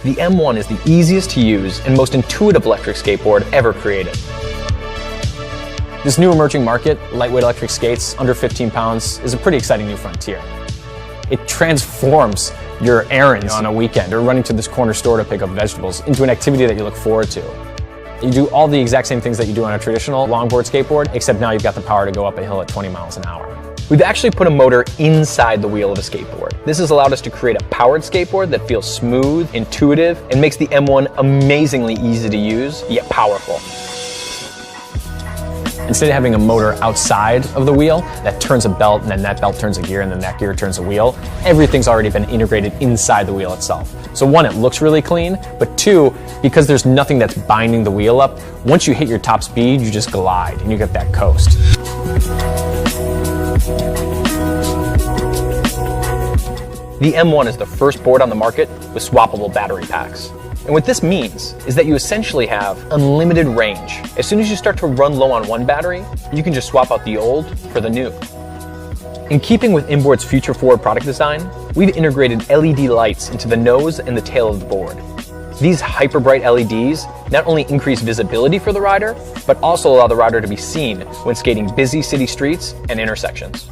The M1 is the easiest to use and most intuitive electric skateboard ever created. This new emerging market, lightweight electric skates under 15 pounds, is a pretty exciting new frontier. It transforms your errands on a weekend or running to this corner store to pick up vegetables into an activity that you look forward to. You do all the exact same things that you do on a traditional longboard skateboard, except now you've got the power to go up a hill at 20 miles an hour. We've actually put a motor inside the wheel of a skateboard. This has allowed us to create a powered skateboard that feels smooth, intuitive, and makes the M1 amazingly easy to use, yet powerful. Instead of having a motor outside of the wheel that turns a belt, and then that belt turns a gear, and then that gear turns a wheel, everything's already been integrated inside the wheel itself. So one, it looks really clean, but two, because there's nothing that's binding the wheel up, once you hit your top speed, you just glide and you get that coast. The M1 is the first board on the market with swappable battery packs. And what this means is that you essentially have unlimited range. As soon as you start to run low on one battery, you can just swap out the old for the new. In keeping with inboard's future-forward product design, we've integrated LED lights into the nose and the tail of the board. These hyper-bright LEDs not only increase visibility for the rider, but also allow the rider to be seen when skating busy city streets and intersections.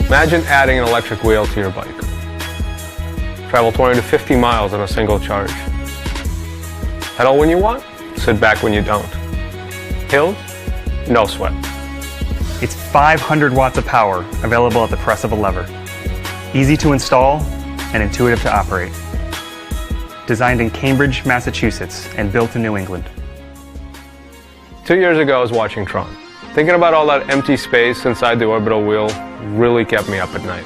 Imagine adding an electric wheel to your bike. Travel 20 to 50 miles on a single charge. Pedal when you want, sit back when you don't. Hill, no sweat. It's 500 watts of power available at the press of a lever. Easy to install and intuitive to operate. Designed in Cambridge, Massachusetts and built in New England. 2 years ago I was watching Tron. Thinking about all that empty space inside the orbital wheel really kept me up at night.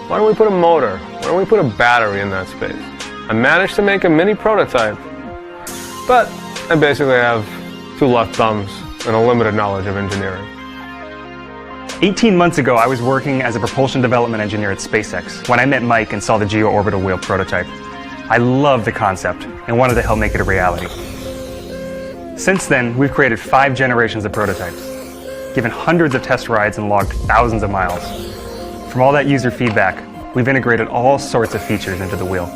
Why don't we put a motor? Why don't we put a battery in that space? I managed to make a mini prototype, but I basically have 2 left thumbs and a limited knowledge of engineering. 18 months ago, I was working as a propulsion development engineer at SpaceX when I met Mike and saw the Geo orbital wheel prototype. I loved the concept and wanted to help make it a reality. Since then, we've created 5 generations of prototypes, given hundreds of test rides and logged thousands of miles. From all that user feedback, we've integrated all sorts of features into the wheel.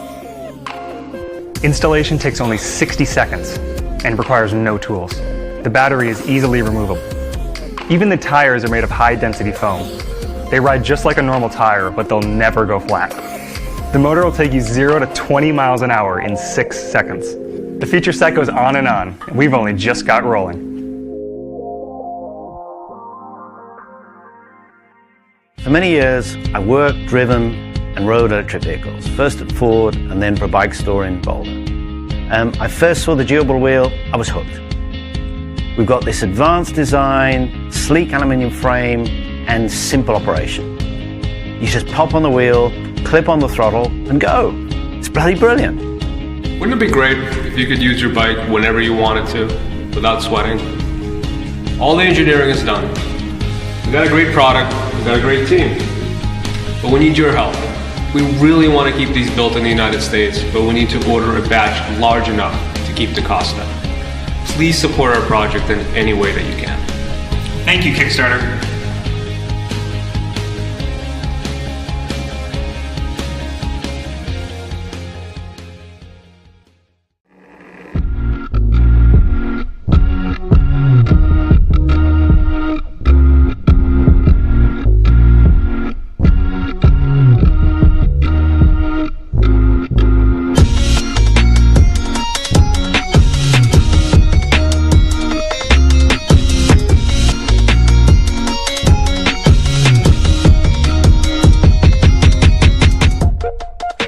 Installation takes only 60 seconds and requires no tools. The battery is easily removable. Even the tires are made of high-density foam. They ride just like a normal tire, but they'll never go flat. The motor will take you 0 to 20 miles an hour in 6 seconds. The feature set goes on, and we've only just got rolling. For many years, I worked, driven, and rode electric vehicles, first at Ford and then for a bike store in Boulder. I first saw the Geo orbital wheel, I was hooked. We've got this advanced design, sleek aluminium frame, and simple operation. You just pop on the wheel, clip on the throttle, and go. It's bloody brilliant. Wouldn't it be great if you could use your bike whenever you wanted to, without sweating? All the engineering is done. We got a great product, we got a great team, but we need your help. We really want to keep these built in the United States, but we need to order a batch large enough to keep the cost down. Please support our project in any way that you can. Thank you, Kickstarter.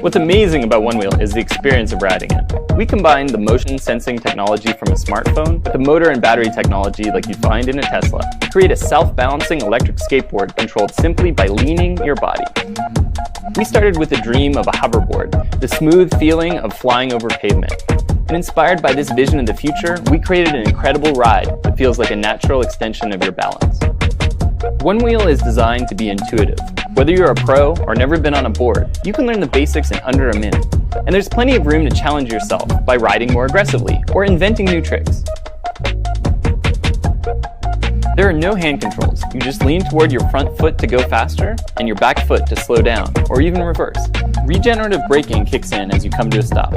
What's amazing about Onewheel is the experience of riding it. We combine the motion sensing technology from a smartphone with the motor and battery technology like you'd find in a Tesla to create a self-balancing electric skateboard controlled simply by leaning your body. We started with the dream of a hoverboard, the smooth feeling of flying over pavement. And inspired by this vision of the future, we created an incredible ride that feels like a natural extension of your balance. Onewheel is designed to be intuitive. Whether you're a pro or never been on a board, you can learn the basics in under a minute. And there's plenty of room to challenge yourself by riding more aggressively or inventing new tricks. There are no hand controls. You just lean toward your front foot to go faster and your back foot to slow down, or even reverse. Regenerative braking kicks in as you come to a stop.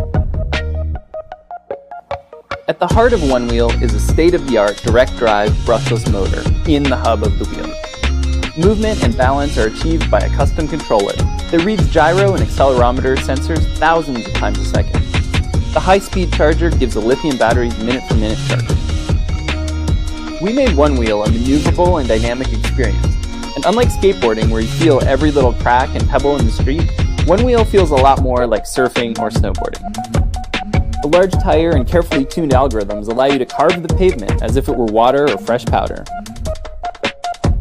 At the heart of Onewheel is a state-of-the-art direct-drive brushless motor in the hub of the wheel. Movement and balance are achieved by a custom controller that reads gyro and accelerometer sensors thousands of times a second. The high-speed charger gives the lithium batteries minute-for-minute charging. We made Onewheel a maneuverable and dynamic experience, and unlike skateboarding where you feel every little crack and pebble in the street, Onewheel feels a lot more like surfing or snowboarding. The large tire and carefully tuned algorithms allow you to carve the pavement as if it were water or fresh powder.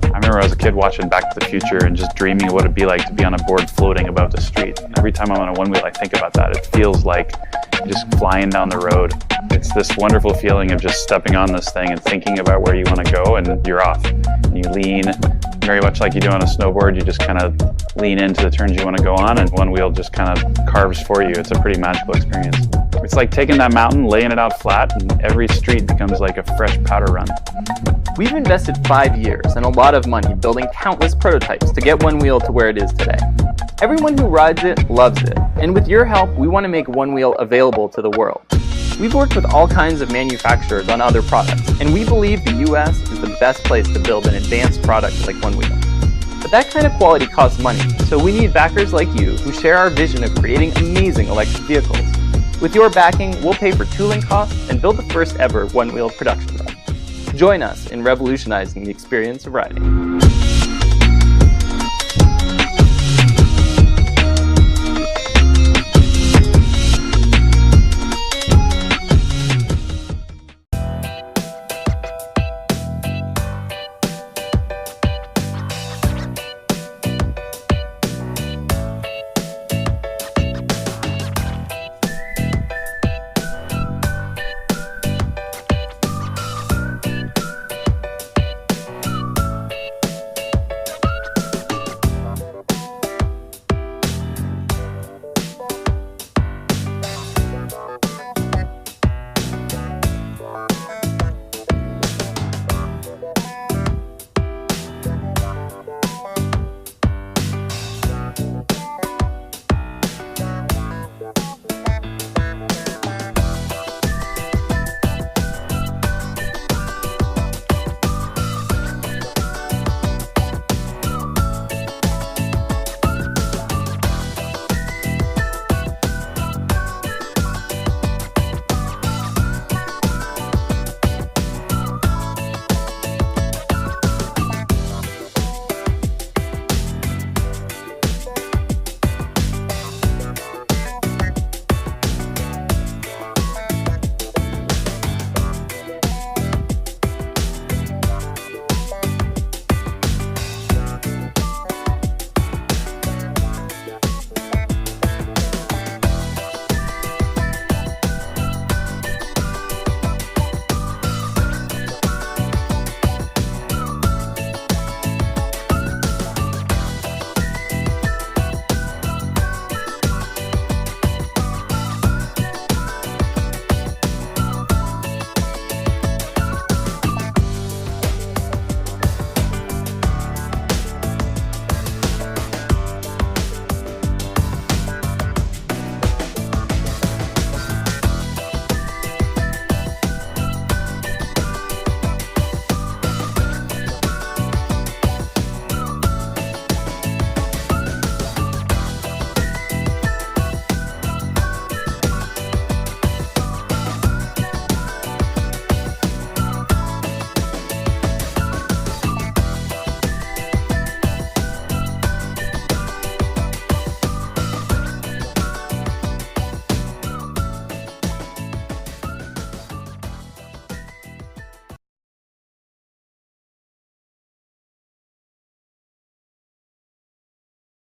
I remember as a kid watching Back to the Future and just dreaming of what it'd be like to be on a board floating above the street. Every time I'm on a Onewheel, I think about that. It feels like you're just flying down the road. It's this wonderful feeling of just stepping on this thing and thinking about where you want to go, and you're off. And you lean, very much like you do on a snowboard. You just kind of lean into the turns you want to go on, and Onewheel just kind of carves for you. It's a pretty magical experience. It's like taking that mountain, laying it out flat, and every street becomes like a fresh powder run. We've invested 5 years and a lot of money building countless prototypes to get Onewheel to where it is today. Everyone who rides it loves it, and with your help, we want to make Onewheel available to the world. We've worked with all kinds of manufacturers on other products, and we believe the US is the best place to build an advanced product like Onewheel. But that kind of quality costs money, so we need backers like you who share our vision of creating amazing electric vehicles. With your backing, we'll pay for tooling costs and build the first ever Onewheel production run. Join us in revolutionizing the experience of riding.